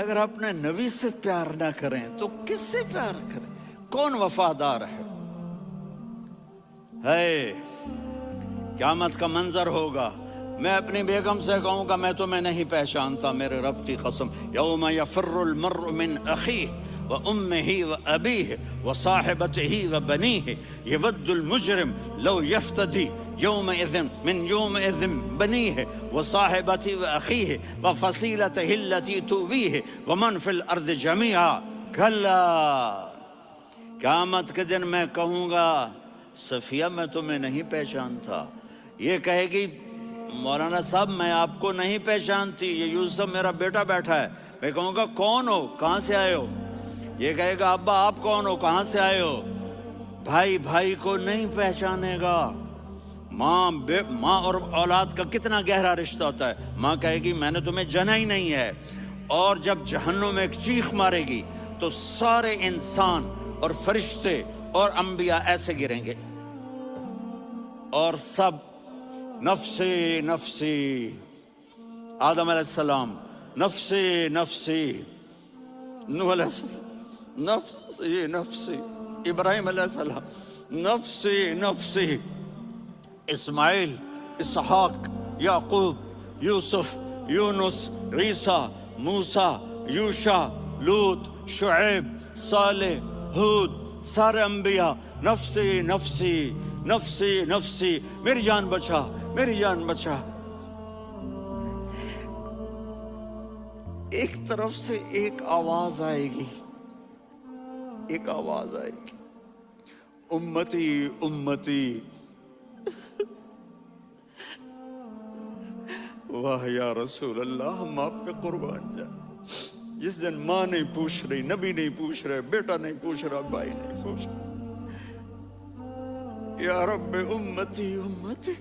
اگر اپنے نبی سے پیار نہ کریں تو کس سے پیار کریں؟ کون وفادار ہے؟ قیامت کا منظر ہوگا، میں اپنی بیگم سے کہوں گا میں تمہیں نہیں پہچانتا، میرے رب کی قسم، یوم یفر المرء من اخیہ وامہ وابیہ وصاحبتہ وبنیہ یود المجرم لو یفتدی یومئذ من یومئذ بنیہ وصاحبتہ واخیہ وفصیلتہ التی تؤویہ ومن فی الارض جمیعا کلا، قیامت کے دن میں کہوں گا صفیہ میں تمہیں نہیں پہچانتا، یہ کہے گی مولانا صاحب میں آپ کو نہیں پہچانتی، یہ یوسف میرا بیٹا بیٹھا ہے، میں کہوں گا کون ہو، کہاں سے آئے ہو؟ یہ کہے گا ابا آپ کون ہو، کہاں سے آئے ہو؟ بھائی بھائی کو نہیں پہچانے گا۔ ماں اور اولاد کا کتنا گہرا رشتہ ہوتا ہے، ماں کہے گی میں نے تمہیں جنا ہی نہیں ہے، اور جب جہنم میں ایک چیخ مارے گی تو سارے انسان اور فرشتے اور انبیاء ایسے گریں گے اور سب نفسی نفسی، آدم علیہ السلام نفسی نفسی، نوح علیہ السلام نفسی نفسی، ابراہیم علیہ السلام نفسی نفسی، اسماعیل، اسحاق، یعقوب، یوسف، یونس، عیسیٰ، موسیٰ، یوشع، لوط، شعیب، صالح، ہود، سارے انبیاء نفسی نفسی نفسی نفسی، میری جان بچا میری جان بچا۔ ایک طرف سے ایک آواز آئے گی، ایک آواز آئے گی، امتی امتی، واہ یا رسول اللہ ہم آپ پہ قربان جائیں۔ جس دن ماں نہیں پوچھ رہی، نبی نہیں پوچھ رہے، بیٹا نہیں پوچھ رہا، بھائی نہیں پوچھ رہا، یا رب امتی امتی،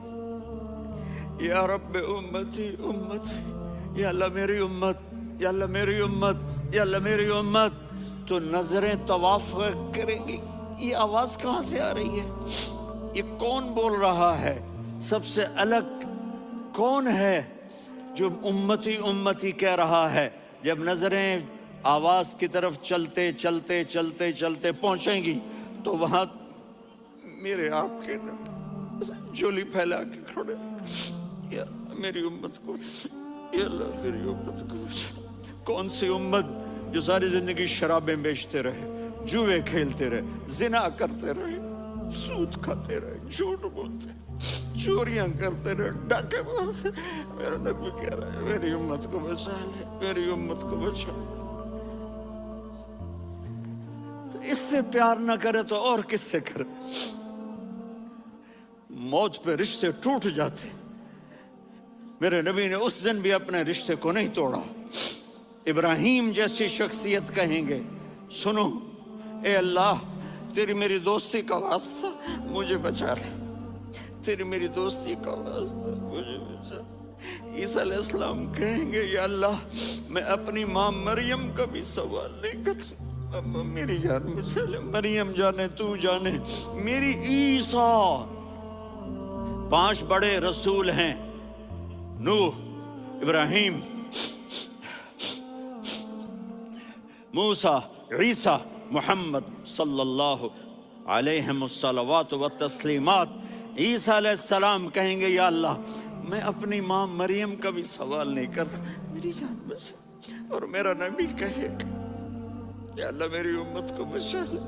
یا رب امتی امتی، یا اللہ میری امت، یا اللہ میری امت، یا اللہ میری امت، تو نظریں طواف کریں گی، یہ آواز کہاں سے آ رہی ہے؟ یہ کون بول رہا ہے؟ سب سے الگ کون ہے جو امتی امتی کہہ رہا ہے؟ جب نظریں آواز کی طرف چلتے چلتے چلتے چلتے پہنچیں گی تو وہاں میرے آپ کے جھولی پھیلا کے کھڑے، یا میری امت کو، یا اللہ میری امت کو۔ کون سی امت جو ساری زندگی شرابیں بیچتے رہے، جوئے کھیلتے رہے، زنا کرتے رہے، سود کھاتے رہے، جھوٹ بولتے، چوریاں کرتے رہے، ڈاکے مارتے، میرا نبی کہہ رہا ہے میری امت کو بچا لے، میری امت کو بچا لے۔ تو اس سے پیار نہ کرے تو اور کس سے کرے؟ موت پہ رشتے ٹوٹ جاتے، میرے نبی نے اس دن بھی اپنے رشتے کو نہیں توڑا۔ ابراہیم جیسی شخصیت کہیں گے سنو اے اللہ تیری میری دوستی کا واسطہ مجھے بچا لے، تیری میری دوستی کا واسطہ مجھے بچا لے۔ عیسیٰ علیہ السلام کہیں گے یا اللہ میں اپنی ماں مریم کا بھی سوال نہیں کرتا، میری جان بچا لے، مریم جانے تو جانے میری عیسیٰ۔ 5 بڑے رسول ہیں، نوح، ابراہیم، موسیٰ، عیسیٰ، محمد صلی اللہ علیہ الصلوات والتسلیمات۔ عیسیٰ علیہ السلام کہیں گے یا اللہ میں اپنی ماں مریم کا بھی سوال نہیں کرتا، میری جان بچا۔ اور میرا نبی کہے یا اللہ میری امت کو بچا لے۔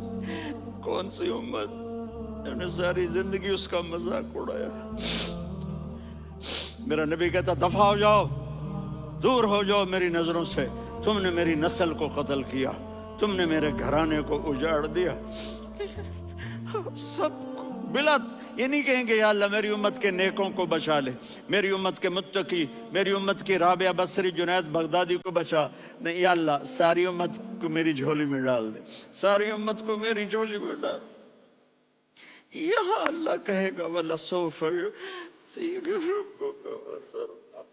کون سی امت جنہوں نے ساری زندگی اس کا مذاق اڑایا؟ میرا نبی کہتا دفع ہو جاؤ، دور ہو جاؤ میری نظروں سے، تم نے میری نسل کو قتل کیا، تم نے میرے گھرانے کو اجاڑ دیا۔ سب کو بلا یہ نہیں کہیں گے یا اللہ میری امت کے نیکوں کو بچا لے، میری امت کے متقی، میری امت کی رابعہ بصری، جنید بغدادی کو بچا، نہیں یا اللہ ساری امت کو میری جھولی میں ڈال دے، ساری امت کو میری جھولی میں ڈال دے۔ یہاں اللہ کہے گا وَلَسَوْفَ يُعْطِيكَ رَبُّكَ فَتَرْضَىٰ۔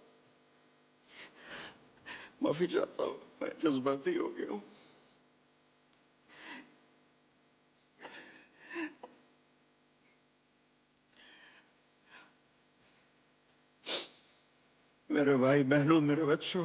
معافی چاہتا ہوں میں جذباتی ہو گیا ہوں۔ میرے بھائی بہنوں، میرے بچوں،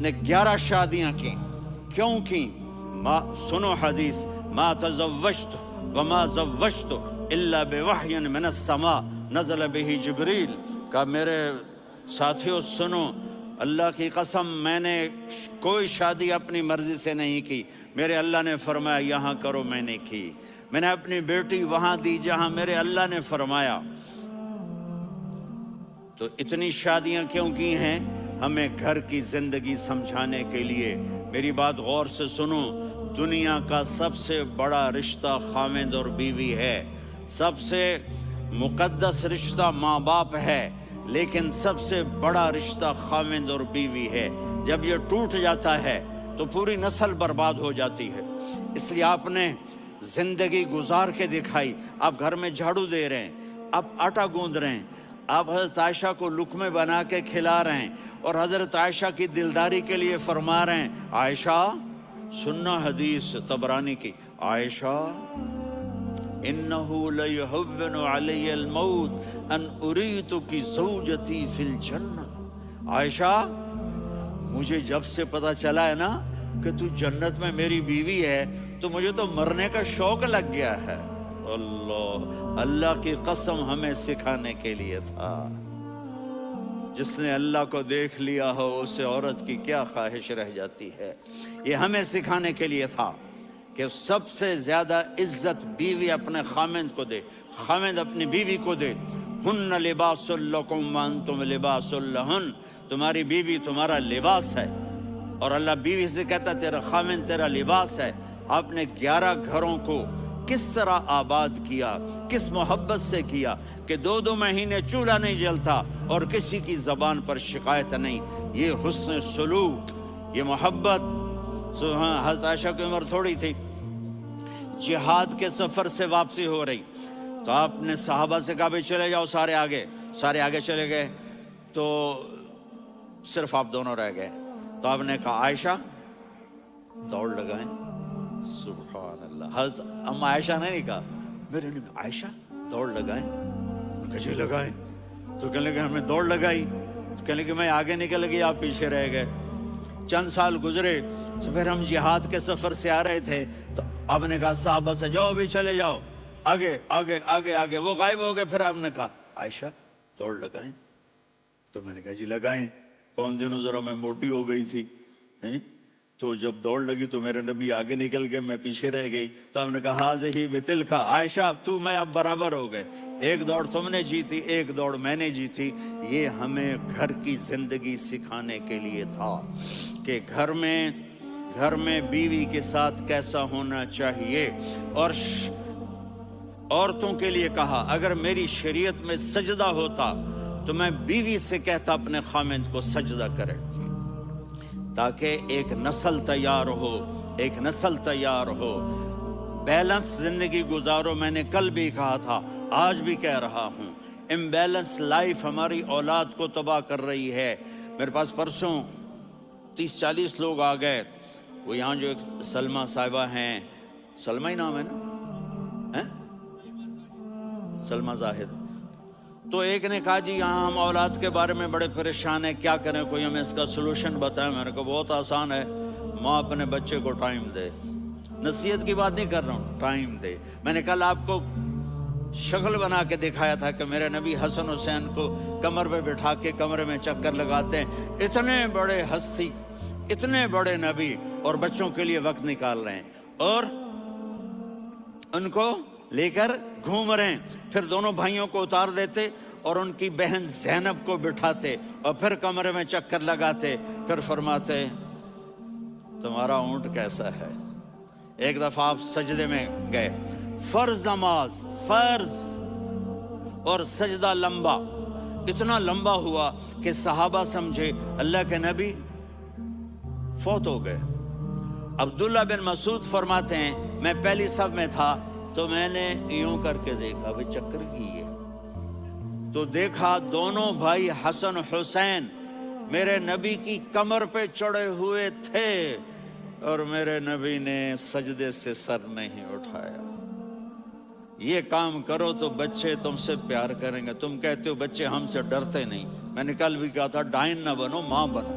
نے 11 شادیاں کی. کیوں کی؟ سنو حدیث، ما تزوجت وما زوجت الا بوحی من السماء نزل به جبریل. کہا میرے ساتھیوں سنو، اللہ کی قسم میں نے کوئی شادی اپنی مرضی سے نہیں کی، میرے اللہ نے فرمایا یہاں کرو، میں نے کی. میں نے اپنی بیٹی وہاں دی جہاں میرے اللہ نے فرمایا. تو اتنی شادیاں کیوں کی ہیں؟ ہمیں گھر کی زندگی سمجھانے کے لیے. میری بات غور سے سنو، دنیا کا سب سے بڑا رشتہ خاوند اور بیوی ہے. سب سے مقدس رشتہ ماں باپ ہے، لیکن سب سے بڑا رشتہ خاوند اور بیوی ہے. جب یہ ٹوٹ جاتا ہے تو پوری نسل برباد ہو جاتی ہے. اس لیے آپ نے زندگی گزار کے دکھائی. آپ گھر میں جھاڑو دے رہے ہیں، آپ آٹا گوندھ رہے ہیں، آپ حضرت عائشہ کو لقمے بنا کے کھلا رہے ہیں، اور حضرت عائشہ کی دلداری کے لیے فرما رہے ہیں عائشہ سننا حدیث طبرانی کی، عائشہ انہو لیہون علی الموت ان اریتک زوجتی فی الجنہ. عائشہ مجھے جب سے پتا چلا ہے نا کہ تو جنت میں میری بیوی ہے تو مجھے تو مرنے کا شوق لگ گیا ہے. اللہ کی قسم ہمیں سکھانے کے لیے تھا. جس نے اللہ کو دیکھ لیا ہو اسے عورت کی کیا خواہش رہ جاتی ہے. یہ ہمیں سکھانے کے لیے تھا کہ سب سے زیادہ عزت بیوی اپنے خاوند کو دے، خاوند اپنی بیوی کو دے. ہن لباس لکم وانتم لباس لہن، تمہاری بیوی تمہارا لباس ہے. اور اللہ بیوی سے کہتا تیرا خاوند تیرا لباس ہے. آپ نے 11 گھروں کو کس طرح آباد کیا، کس محبت سے کیا کہ 2 مہینے چولہا نہیں جلتا اور کسی کی زبان پر شکایت نہیں. یہ حسن سلوک، یہ محبت. حضرت عائشہ کی عمر تھوڑی تھی، جہاد کے سفر سے واپسی ہو رہی تو آپ نے صحابہ سے کہا بھی چلے جاؤ سارے آگے چلے گئے تو صرف آپ دونوں رہ گئے. تو آپ نے کہا عائشہ دوڑ لگائیں. سبحان اللہ. حضرت اما عائشہ نے نہیں کہا، میرے نے عائشہ دوڑ لگائیں. کہا لگائیں. تو کہنے لگے ہمیں دوڑ لگائی. تو کہنے لگے میں آگے نکل گئی، آپ پیچھے رہ گئے. چند سال گزرے تو پھر ہم جہاد کے سفر سے آ رہے تھے تو آپ نے کہا صحابہ سے جاؤ بھی چلے جاؤ آگے آگے آگے آگے. وہ غائب ہو گئے. پھر آپ نے کہا عائشہ دوڑ لگائیں. تو میں نے کہا جی لگائیں. پون دنوں ذرا میں موٹی ہو گئی تھی، تو جب دوڑ لگی تو میرے نبی آگے نکل گئے، میں پیچھے رہ گئی. تو ہم نے کہا ہاذہ بتلک، عائشہ تو میں اب برابر ہو گئے. ایک دوڑ تم نے جیتی، ایک دوڑ میں نے جیتی. یہ ہمیں گھر کی زندگی سکھانے کے لیے تھا کہ گھر میں بیوی کے ساتھ کیسا ہونا چاہیے. اور عورتوں کے لیے کہا اگر میری شریعت میں سجدہ ہوتا تو میں بیوی سے کہتا اپنے خاوند کو سجدہ کرے، تاکہ ایک نسل تیار ہو. بیلنس زندگی گزارو. میں نے کل بھی کہا تھا، آج بھی کہہ رہا ہوں، امبیلنس لائف ہماری اولاد کو تباہ کر رہی ہے. میرے پاس پرسوں 30-40 لوگ آ گئے. وہ یہاں جو ایک سلمہ صاحبہ ہیں، سلمہ ہی نام ہے نا، سلمہ زاہد. تو ایک نے کہا جی یہاں ہم اولاد کے بارے میں بڑے پریشان ہیں، کیا کریں، کوئی ہمیں اس کا سلوشن بتائیں. میں نے کہا بہت آسان ہے، ماں اپنے بچے کو ٹائم دے. نصیحت کی بات نہیں کر رہا ہوں، ٹائم دے. میں نے کل آپ کو شکل بنا کے دکھایا تھا کہ میرے نبی حسن حسین کو کمر پہ بٹھا کے کمرے میں چکر لگاتے ہیں. اتنے بڑے ہستی، اتنے بڑے نبی، اور بچوں کے لیے وقت نکال رہے ہیں اور ان کو لے کر گھوم رہے ہیں. پھر دونوں بھائیوں کو اتار دیتے اور ان کی بہن زینب کو بٹھاتے اور پھر کمرے میں چکر لگاتے. پھر فرماتے تمہارا اونٹ کیسا ہے. ایک دفعہ آپ سجدے میں گئے، فرض نماز، فرض، اور سجدہ لمبا، اتنا لمبا ہوا کہ صحابہ سمجھے اللہ کے نبی فوت ہو گئے. عبداللہ بن مسعود فرماتے ہیں میں پہلی صف میں تھا تو میں نے یوں کر کے دیکھا بھی چکر کی ہے، تو دیکھا دونوں بھائی حسن حسین میرے نبی کی کمر پہ چڑھے ہوئے تھے اور میرے نبی نے سجدے سے سر نہیں اٹھایا. یہ کام کرو تو بچے تم سے پیار کریں گے. تم کہتے ہو بچے ہم سے ڈرتے نہیں. میں نے کل بھی کہا تھا ڈائن نہ بنو، ماں بنو.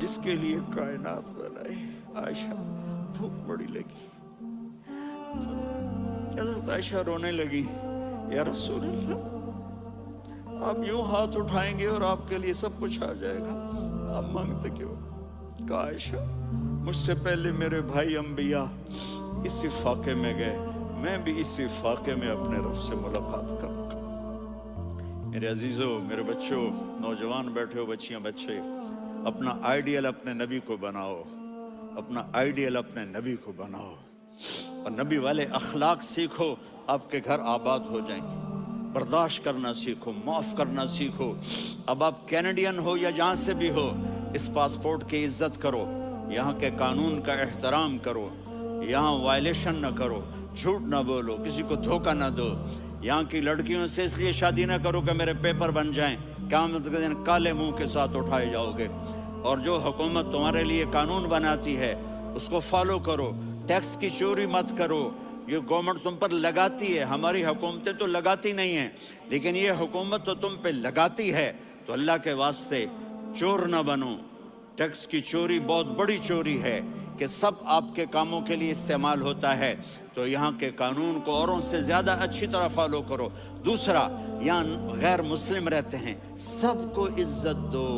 جس کے لیے کائنات بنائی. عائشہ بھوک بڑی لگی تو حضرت عائشہ رونے لگی. یا رسول اللہ، آپ یوں ہاتھ اٹھائیں گے اور آپ کے لیے سب کچھ آ جائے گا، آپ مانگتے کیوں؟ کہا عائشہ مجھ سے پہلے میرے بھائی انبیاء اسی فاقے میں گئے، میں بھی اسی فاقے میں اپنے رب سے ملاقات کروں گا. میرے عزیزوں، میرے بچوں، نوجوان بیٹھے ہو، بچیاں بچے، اپنا آئیڈیل اپنے نبی کو بناؤ، اپنا آئیڈیل اپنے نبی کو بناؤ اور نبی والے اخلاق سیکھو، آپ کے گھر آباد ہو جائیں گے. برداشت کرنا سیکھو، معاف کرنا سیکھو. اب آپ کینیڈین ہو یا جہاں سے بھی ہو، اس پاسپورٹ کی عزت کرو، یہاں کے قانون کا احترام کرو، یہاں وائلیشن نہ کرو، جھوٹ نہ بولو، کسی کو دھوکہ نہ دو. یہاں کی لڑکیوں سے اس لیے شادی نہ کرو کہ میرے پیپر بن جائیں، قیامت کے دن کالے منہ کے ساتھ اٹھائے جاؤ گے. اور جو حکومت تمہارے لیے قانون بناتی ہے اس کو فالو کرو. ٹیکس کی چوری مت کرو، یہ گورنمنٹ تم پر لگاتی ہے. ہماری حکومتیں تو لگاتی نہیں ہیں، لیکن یہ حکومت تو تم پہ لگاتی ہے. تو اللہ کے واسطے چور نہ بنو. ٹیکس کی چوری بہت بڑی چوری ہے کہ سب آپ کے کاموں کے لیے استعمال ہوتا ہے. تو یہاں کے قانون کو اوروں سے زیادہ اچھی طرح فالو کرو. دوسرا، یہاں غیر مسلم رہتے ہیں، سب کو عزت دو،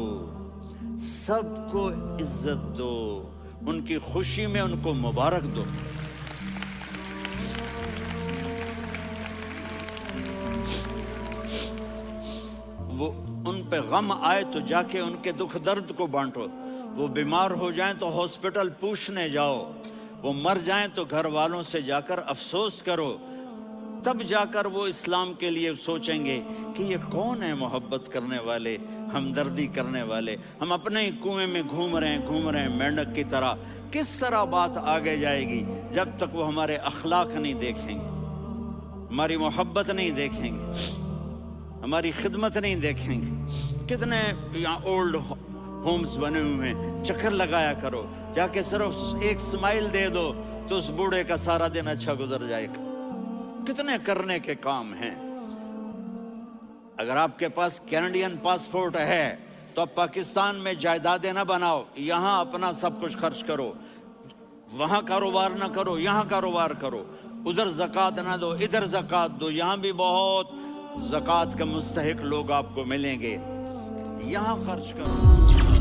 سب کو عزت دو، ان کی خوشی میں ان کو مبارک دو. وہ ان پہ غم آئے تو جا کے ان کے دکھ درد کو بانٹو. وہ بیمار ہو جائیں تو ہاسپٹل پوچھنے جاؤ، وہ مر جائیں تو گھر والوں سے جا کر افسوس کرو. تب جا کر وہ اسلام کے لیے سوچیں گے کہ یہ کون ہے محبت کرنے والے، ہمدردی کرنے والے. ہم اپنے ہی کنویں میں گھوم رہے ہیں مینڈک کی طرح. کس طرح بات آگے جائے گی جب تک وہ ہمارے اخلاق نہیں دیکھیں گے، ہماری محبت نہیں دیکھیں گے، ہماری خدمت نہیں دیکھیں گے. کتنے یہاں اولڈ ہومز بنے ہوئے ہیں، چکر لگایا کرو، جا کے صرف ایک سمائل دے دو تو اس بوڑھے کا سارا دن اچھا گزر جائے گا. کتنے کرنے کے کام ہیں. اگر آپ کے پاس کینیڈین پاسپورٹ ہے تو اب پاکستان میں جائیدادیں نہ بناؤ، یہاں اپنا سب کچھ خرچ کرو. وہاں کاروبار نہ کرو، یہاں کاروبار کرو. ادھر زکوٰۃ نہ دو، ادھر زکوٰۃ دو. یہاں بھی بہت زکوٰۃ کے مستحق لوگ آپ کو ملیں گے، یہاں خرچ کرو.